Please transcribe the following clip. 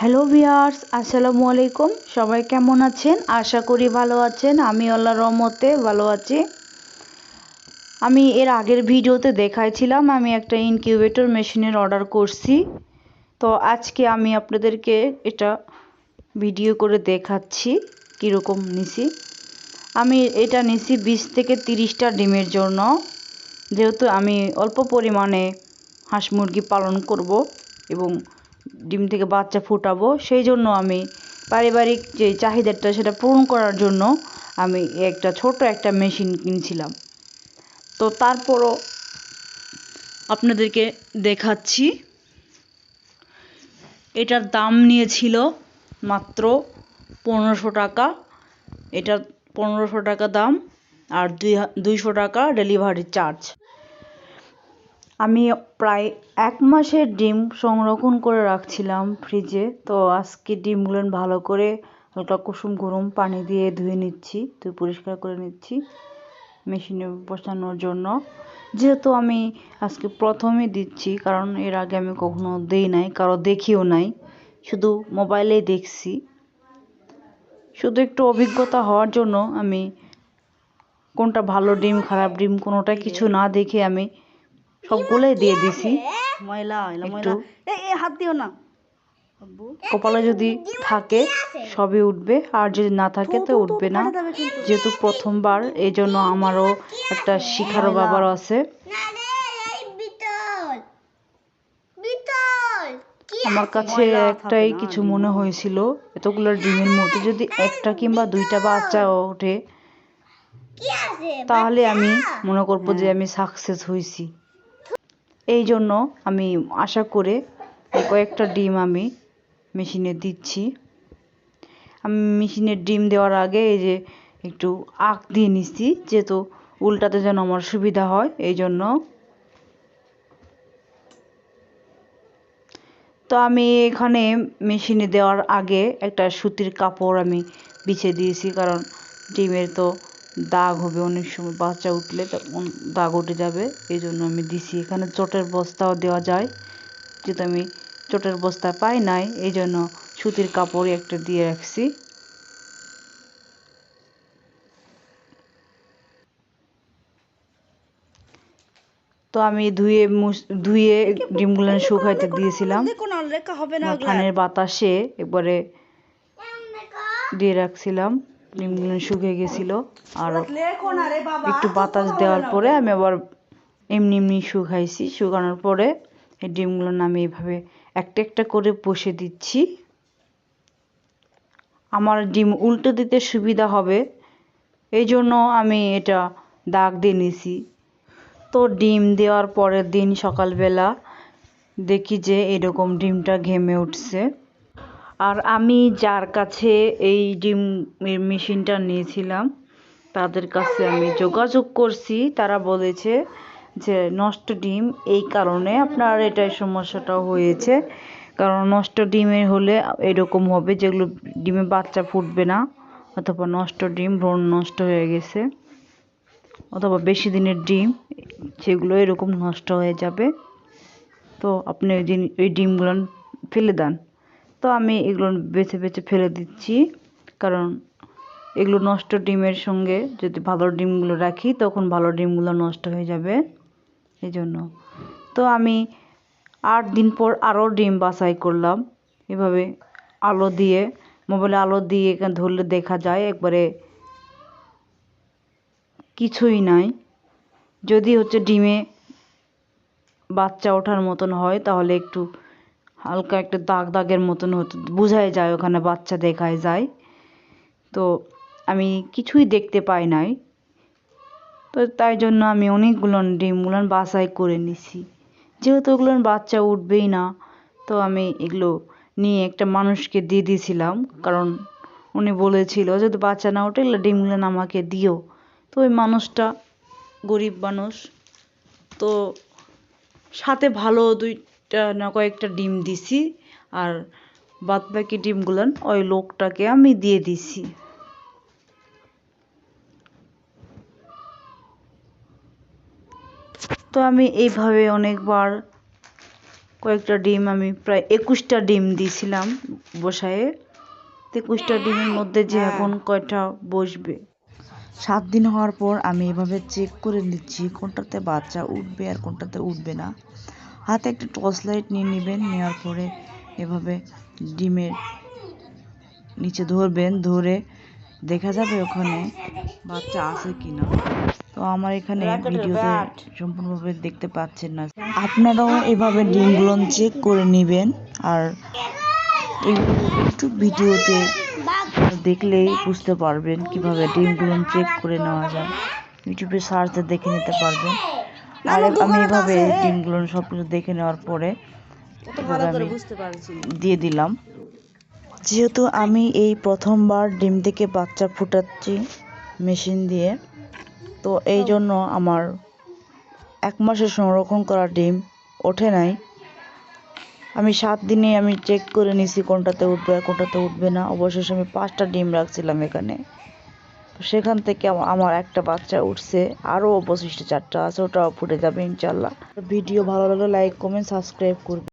Hello viewers, আসসালামু আলাইকুম। সবাই কেমন আছেন? আশা করি ভালো আছেন। আমি আল্লাহর রহমতে ভালো আছি। আমি এর আগের ভিডিওতে দেখাইছিলাম আমি একটা ইনকিউবেটর মেশিনের অর্ডার করছি। তো আজকে আমি আপনাদেরকে এটা ভিডিও করে দেখাচ্ছি কীরকম নিছি। আমি এটা নিছি 20 থেকে 30টা ডিমের জন্য। যেহেতু আমি অল্প পরিমাণে হাঁস মুরগি পালন করব এবং ডিম থেকে বাচ্চা ফোটাবো, সেই জন্য আমি পারিবারিক যে চাহিদাটা সেটা পূরণ করার জন্য আমি ছোট একটা মেশিন কিনছিলাম। তো তারপরও আপনাদেরকে দেখাচ্ছি। এটার দাম নিয়েছিল মাত্র 1500 টাকা। এটার 1500 টাকা দাম আর 200 টাকা ডেলিভারি চার্জ। আমি প্রায় 1 মাসের ডিম সংরক্ষণ করে রাখছিলাম ফ্রিজে। তো আজকে ডিমগুলো ভালো করে হালকা কুসুম গরম পানি দিয়ে ধুয়ে নিচ্ছি, পরিষ্কার করে নিচ্ছি মেশিনে বসানোর জন্য। যেহেতু আমি আজকে প্রথমে দিচ্ছি, কারণ এর আগে আমি কখনো দেই নাই, কারো দেখিও নাই, শুধু মোবাইলেই দেখছি। শুধু একটু অভিজ্ঞতা হওয়ার জন্য আমি কোনটা ভালো ডিম খারাপ ডিম কোনোটা কিছু না দেখে আমি সবগুলোই দিয়ে দিছি। একটু হাত দিও না। কপালে যদি থাকে সবই উঠবে, আর যদি না থাকে তো উঠবে না। যেহেতু প্রথমবার, এই জন্য আমারও একটা শিখারও ব্যাপারও আছে। আমার কাছে একটাই কিছু মনে হয়েছিল, এতগুলো ডিমের মধ্যে যদি একটা কিংবা 2টা বাচ্চা ওঠে তাহলে আমি মনে করবো যে আমি সাকসেস হয়েছি। এই জন্য আমি আশা করে কয়েকটা ডিম আমি মেশিনে দিচ্ছি। আমি মেশিনের ডিম দেওয়ার আগে এই যে একটু আঁক দিয়ে নিচ্ছি, যেহেতু উল্টাতে যেন আমার সুবিধা হয় এই জন্য। তো আমি এখানে মেশিনে দেওয়ার আগে একটা সুতির কাপড় আমি বিছিয়ে দিয়েছি, কারণ ডিমের তো দাগ হবে অনেক সময়, বাচ্চা উঠলে তখন দাগ উঠে যাবে, এই জন্য আমি দিছি। এখানে চটের বস্তাও দেওয়া যায়, যেহেতু আমি চটের বস্তা পাই নাই এই জন্য সুতির কাপড় একটা দিয়ে রাখছি। তো আমি ধুয়ে ডিমগুলো শুকাইতে দিয়েছিলাম। ফ্যানের বাতাসে একবারে দিয়ে রাখছিলাম, ডিমগুলো শুকিয়ে গেছিল। আর একটু বাতাস দেওয়ার পরে আমি আবার এমনি শুকাইছি। শুকানোর পরে এই ডিমগুলো আমি এইভাবে একটা একটা করে বসে দিচ্ছি। আমার ডিম উল্টে দিতে সুবিধা হবে এই জন্য আমি এটা দাগ দিয়ে নিছি। তো ডিম দেওয়ার পরের দিন সকালবেলা দেখি যে এরকম ডিমটা ঘেমে উঠছে। আর আমি যার কাছে এই ডিমের মেশিনটা নিয়েছিলাম তাদের কাছে আমি যোগাযোগ করছি। তারা বলেছে যে নষ্ট ডিম, এই কারণে আপনার এটাই সমস্যাটা হয়েছে। কারণ নষ্ট ডিমের হলে এরকম হবে, যেগুলো ডিমে বাচ্চা ফুটবে না, অথবা নষ্ট ডিম, ভ্রূণ নষ্ট হয়ে গেছে, অথবা বেশি দিনের ডিম, সেগুলো এরকম নষ্ট হয়ে যাবে। তো আপনি ওই ডিমগুলো ফেলে দেন। তো আমি এগুলো বেছে বেছে ফেলে দিচ্ছি, কারণ এগুলো নষ্ট ডিমের সঙ্গে যদি ভালো ডিমগুলো রাখি তখন ভালো ডিমগুলো নষ্ট হয়ে যাবে এই জন্য। তো আমি 8 দিন পর আরও ডিম বাছাই করলাম। এভাবে আলো দিয়ে, মোবাইলে আলো দিয়ে এখানে ধরলে দেখা যায় একবারে কিছুই নাই। যদি ডিমে বাচ্চা ওঠার মতন হয় তাহলে একটু হালকা একটা দাগের মতন হতো, বোঝাই যায় ওখানে বাচ্চা দেখায় যায়। তো আমি কিছুই দেখতে পাই নাই। তো তাই জন্য আমি অনেকগুলো ডিমগুলো বাছাই করে নিছি। যেহেতু ওগুলোর বাচ্চা উঠবেই না, তো আমি এগুলো নিয়ে একটা মানুষকে দিয়ে দিয়েছিলাম, কারণ উনি বলেছিল যদি বাচ্চা না ওঠে এগুলো ডিমগুলো আমাকে দিও। তো ওই মানুষটা গরিব মানুষ, তো সাথে ভালো 2টা না কয়েকটা ডিম দিছি, আর বাদবাকি ডিমগুলো ওই লোকটাকে আমি দিয়ে দিছি। তো আমি এইভাবে অনেকবার কয়েকটা ডিম আমি প্রায় 21টা ডিম দিয়েছিলাম বসায়ে। 21টা ডিমের মধ্যে যে এখন কয়টা বসবে। 7 দিন হওয়ার পর আমি এভাবে চেক করে নিচ্ছি কোনটাতে বাচ্চা উঠবে আর কোনটাতে উঠবে না। হাতে একটা টর্চ লাইট নিয়ে নেবেন, নেওয়ার পরে এভাবে ডিমের নিচে ধরবেন, ধরে দেখা যাবে ওখানে বাচ্চা আছে কিনা। তো আমার এখানে ভিডিওতে সম্পূর্ণভাবে দেখতে পাচ্ছেন না, আপনারাও এভাবে ডিমগুলো চেক করে নেবেন। আর একটু ভিডিওতে দেখলেই বুঝতে পারবেন কিভাবে ডিমগুলো চেক করে নেওয়া যায়, ইউটিউবে সার্চে দেখে নিতে পারবেন। আর আমি এভাবে ডিমগুলো সব কিছু দেখে নেওয়ার পরে আমি দিয়ে দিলাম। যেহেতু আমি এই প্রথমবার ডিম থেকে বাচ্চা ফুটাচ্ছি মেশিন দিয়ে, তো এই জন্য আমার 1 মাসের সংরক্ষণ করা ডিম ওঠে নাই। আমি 7 দিনে আমি চেক করে নিছি কোনটাতে উঠবে আর কোনটাতে উঠবে না। অবশেষে আমি 5টা ডিম রাখছিলাম এখানে, তো সেখান থেকে আমার একটা বাচ্চা উঠছে, আরও অবশিষ্ট 4টা আছে, ওটাও ফুটে যাবে ইনশাল্লাহ। ভিডিও ভালো লাগলে লাইক কমেন্ট সাবস্ক্রাইব করবেন।